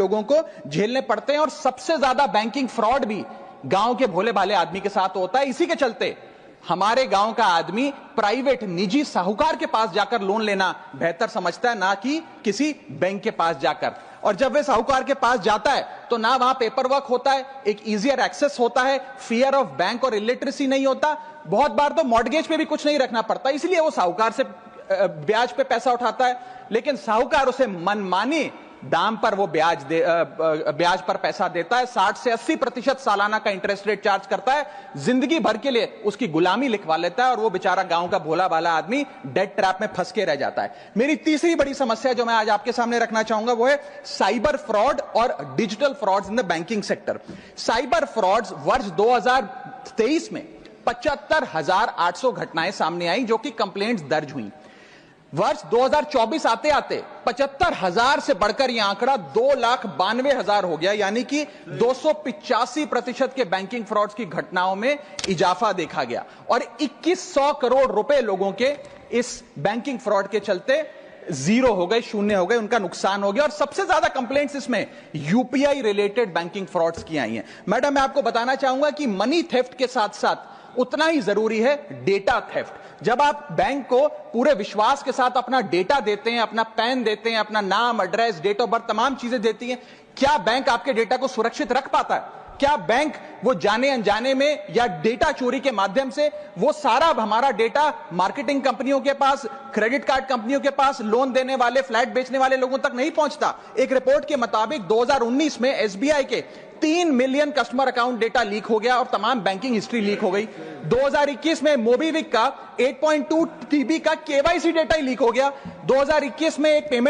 लोगों को झेलने पड़ते हैं और सबसे ज्यादा बैंकिंग फ्रॉड भी गांव के भोले भाले आदमी के साथ होता है। इसी के चलते हमारे गांव का आदमी प्राइवेट निजी साहूकार के पास जाकर लोन लेना बेहतर समझता है, ना कि किसी बैंक के पास जाकर। और जब वे साहूकार के पास जाता है तो ना वहां पेपर वर्क होता है, एक इजियर एक्सेस होता है, फियर ऑफ बैंक और इलिटरेसी नहीं होता, बहुत बार तो मॉर्गेज पे भी कुछ नहीं रखना पड़ता, इसलिए वो साहूकार से ब्याज पे पैसा उठाता है। लेकिन साहूकार उसे मनमानी दाम पर वो ब्याज पर पैसा देता है, 60 से 80% सालाना का इंटरेस्ट रेट चार्ज करता है, जिंदगी भर के लिए उसकी गुलामी लिखवा लेता है और वो बेचारा गांव का भोला भाला आदमी डेट ट्रैप में फंस के रह जाता है। मेरी तीसरी बड़ी समस्या जो मैं आज आपके सामने रखना चाहूंगा वो है साइबर फ्रॉड और digital frauds in the banking sector. Cyber frauds वर्ष 2023 में 75,800 घटनाएं सामने आई जो कि कंप्लेंट्स दर्ज हुई। वर्ष 2024 आते आते 75,000 से बढ़कर यह आंकड़ा 2,92,000 हो गया, यानी कि 285% के बैंकिंग फ्रॉड्स की घटनाओं में इजाफा देखा गया और 2100 करोड़ रुपए लोगों के इस बैंकिंग फ्रॉड के चलते जीरो हो गए, शून्य हो गए, उनका नुकसान हो गया। और सबसे ज्यादा कंप्लेंट्स इसमें यूपीआई रिलेटेड बैंकिंग फ्रॉड्स की आई हैं। मैडम, मैं आपको बताना चाहूंगा कि मनी थेफ्ट के साथ साथ उतना ही जरूरी है डेटा थेफ्ट। जब आप बैंक को पूरे विश्वास के साथ अपना डेटा देते हैं, अपना पैन देते हैं, अपना नाम, एड्रेस, डेट ऑफ बर्थ, तमाम चीजें देती हैं, क्या बैंक आपके डेटा को सुरक्षित रख पाता है? क्या बैंक वो जाने अनजाने में या डेटा चोरी के माध्यम से वो सारा हमारा डेटा मार्केटिंग कंपनियों के पास, क्रेडिट कार्ड कंपनियों के पास, लोन देने वाले, फ्लैट बेचने वाले लोगों तक नहीं पहुंचता? एक रिपोर्ट के मुताबिक 2019 में एसबीआई के 3 million customer account data leak हो गया और तमाम बैंकिंग हिस्ट्री लीक हो गई। 2021 में मोबीविक का 8.2 TB का केवाईसी डेटा ही लीक हो गया। 2021 में एक पेमेंट